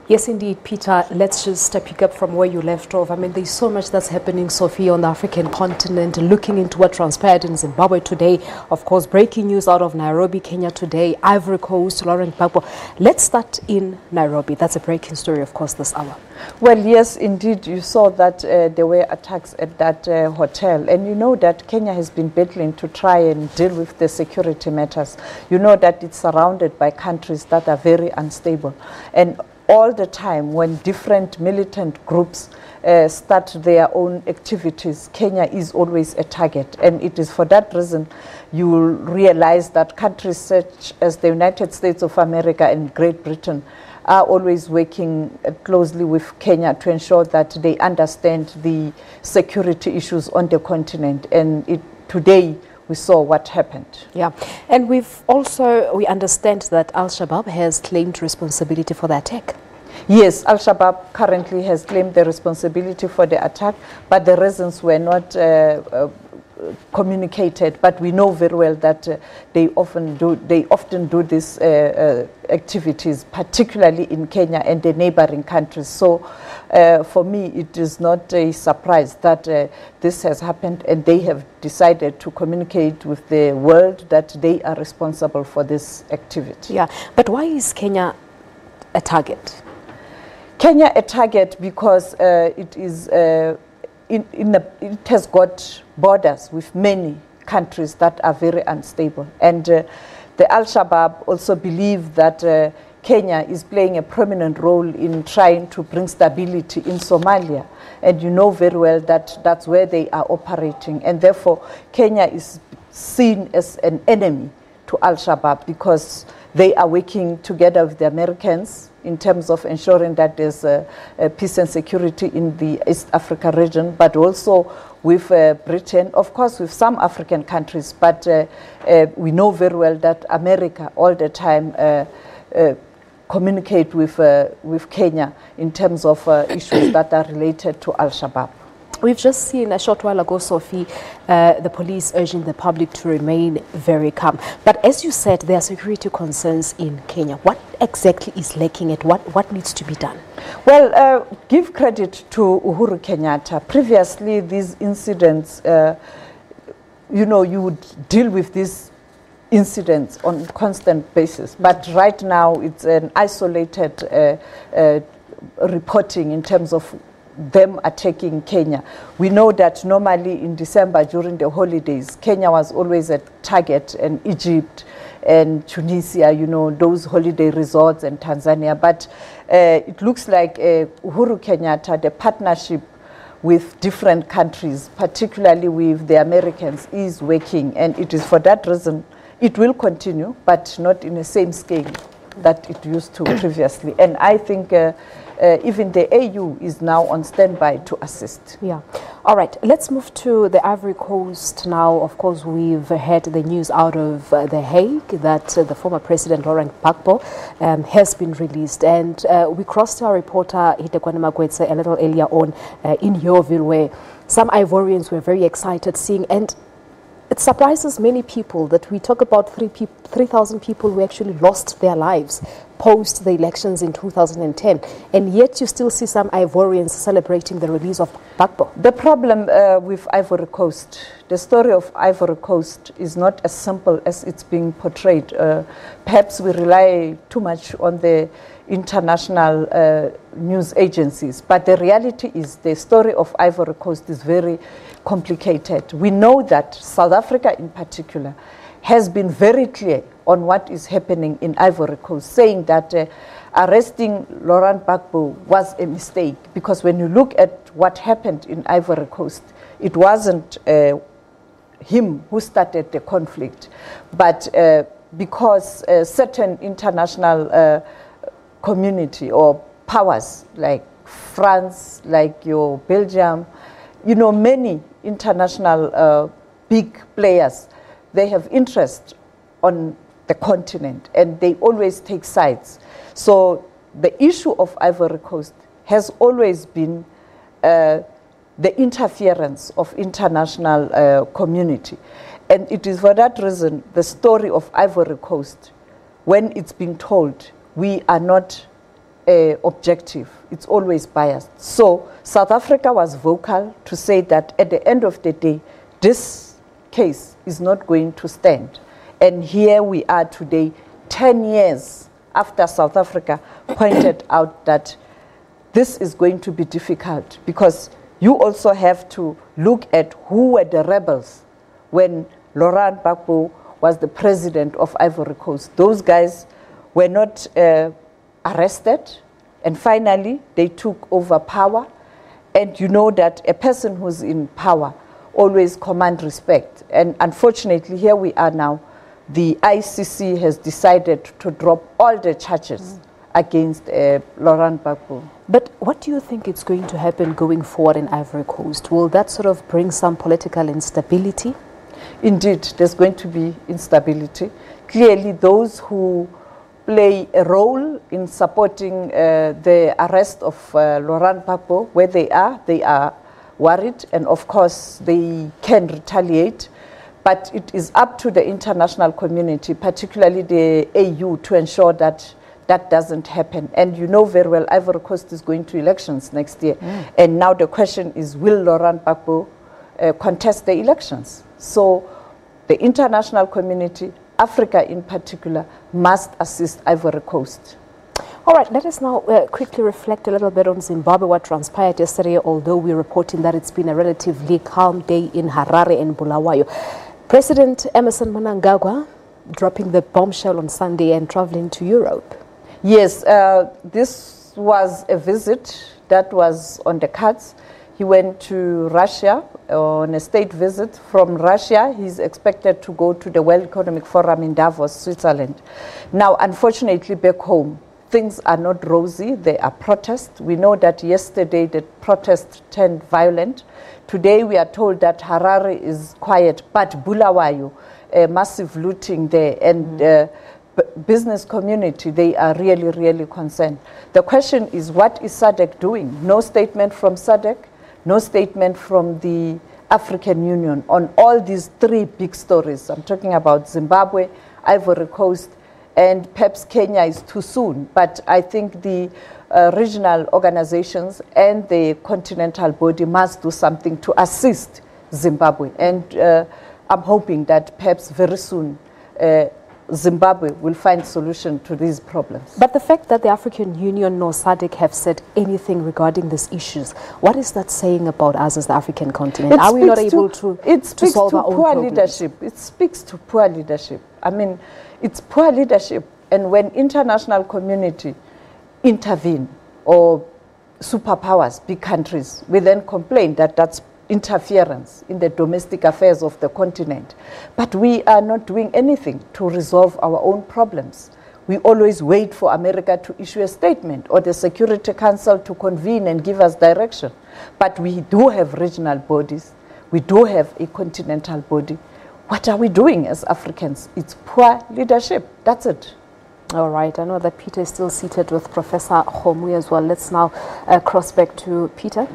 Yes, indeed, Peter. Let's just pick up from where you left off. I mean, there's so much that's happening, Sophie, on the African continent, looking into what transpired in Zimbabwe today. Of course, breaking news out of Nairobi, Kenya today, Ivory Coast, Laurent Gbagbo. Let's start in Nairobi. That's a breaking story, of course, this hour. Well, yes, indeed. You saw that there were attacks at that hotel. And you know that Kenya has been battling to try and deal with the security matters. You know that it's surrounded by countries that are very unstable. And all the time when different militant groups start their own activities, Kenya is always a target. And it is for that reason you will realize that countries such as the United States of America and Great Britain are always working closely with Kenya to ensure that they understand the security issues on the continent. And today we saw what happened. Yeah, and we understand that Al-Shabaab has claimed responsibility for the attack. Yes, Al-Shabaab currently has claimed the responsibility for the attack, but the reasons were not communicated. But we know very well that they often do these activities, particularly in Kenya and the neighboring countries. So for me, it is not a surprise that this has happened, and they have decided to communicate with the world that they are responsible for this activity. Yeah, but why is Kenya a target? Kenya a target because it is it has got borders with many countries that are very unstable, and the Al-Shabaab also believe that Kenya is playing a prominent role in trying to bring stability in Somalia, and you know very well that that's where they are operating, and therefore Kenya is seen as an enemy to Al-Shabaab because they are working together with the Americans in terms of ensuring that there's peace and security in the East Africa region, but also with Britain, of course with some African countries, but we know very well that America all the time communicate with Kenya in terms of issues that are related to Al-Shabaab. We've just seen a short while ago, Sophie, the police urging the public to remain very calm. But as you said, there are security concerns in Kenya. What exactly is lacking at what needs to be done? Well, give credit to Uhuru Kenyatta. Previously, these incidents, you know, you would deal with these incidents on a constant basis. But right now, it's an isolated reporting in terms of them attacking Kenya. We know that normally in December during the holidays, Kenya was always a target, and Egypt and Tunisia, you know, those holiday resorts, and Tanzania. But it looks like Uhuru Kenyatta, the partnership with different countries, particularly with the Americans, is working, and it is for that reason it will continue, but not in the same scale that it used to previously. And I think even the AU is now on standby to assist. Yeah. All right. Let's move to the Ivory Coast now. Of course, we've heard the news out of The Hague that the former president, Laurent Gbagbo, has been released. And we crossed our reporter, Hitekwane Magwetse, a little earlier on in Yeoville, where some Ivorians were very excited seeing, and it surprises many people that we talk about 3,000 people who actually lost their lives post the elections in 2010, and yet you still see some Ivorians celebrating the release of Gbagbo. The problem with Ivory Coast, the story of Ivory Coast is not as simple as it's being portrayed. Perhaps we rely too much on the international news agencies, but the reality is the story of Ivory Coast is very complicated. We know that South Africa in particular has been very clear on what is happening in Ivory Coast, saying that arresting Laurent Gbagbo was a mistake, because when you look at what happened in Ivory Coast, it wasn't him who started the conflict, but because certain international community or powers like France, like your Belgium, you know, many international big players, they have interest on the continent, and they always take sides. So the issue of Ivory Coast has always been the interference of international community. And it is for that reason the story of Ivory Coast, when it's being told, we are not objective. It's always biased. So South Africa was vocal to say that at the end of the day, this case is not going to stand. And here we are today, 10 years after South Africa pointed out that this is going to be difficult, because you also have to look at who were the rebels when Laurent Gbagbo was the president of Ivory Coast. Those guys were not arrested, and finally they took over power. And you know that a person who's in power always commands respect. And unfortunately, here we are now. The ICC has decided to drop all the charges against Laurent Gbagbo. But what do you think is going to happen going forward in Ivory Coast? Will that sort of bring some political instability? Indeed, there's going to be instability. Clearly, those who play a role in supporting the arrest of Laurent Gbagbo, where they are worried, and of course they can retaliate. But it is up to the international community, particularly the AU, to ensure that that doesn't happen. And you know very well, Ivory Coast is going to elections next year. And now the question is, will Laurent Gbagbo contest the elections? So the international community, Africa in particular, must assist Ivory Coast. All right, let us now quickly reflect a little bit on Zimbabwe, what transpired yesterday, although we're reporting that it's been a relatively calm day in Harare and Bulawayo. President Emmerson Mnangagwa dropping the bombshell on Sunday and traveling to Europe. Yes, this was a visit that was on the cards. He went to Russia on a state visit. From Russia, he's expected to go to the World Economic Forum in Davos, Switzerland. Now, unfortunately, back home, things are not rosy. There are protests. We know that yesterday the protests turned violent. Today we are told that Harare is quiet, but Bulawayo, massive looting there, and business community, they are really, really concerned. The question is, what is SADC doing? No statement from SADC, no statement from the African Union on all these three big stories. I'm talking about Zimbabwe, Ivory Coast, and perhaps Kenya is too soon. But I think the regional organizations and the continental body must do something to assist Zimbabwe. And I'm hoping that perhaps very soon Zimbabwe will find solution to these problems. But the fact that the African Union nor SADC have said anything regarding these issues, what is that saying about us as the African continent? Are we not able to solve our own problems? Leadership. It speaks to poor leadership. I mean, it's poor leadership. And when international community intervene, or superpowers, big countries, we then complain that that's interference in the domestic affairs of the continent. But we are not doing anything to resolve our own problems. We always wait for America to issue a statement or the Security Council to convene and give us direction. But we do have regional bodies. We do have a continental body. What are we doing as Africans? It's poor leadership. That's it. All right. I know that Peter is still seated with Professor Khomui as well. Let's now cross back to Peter.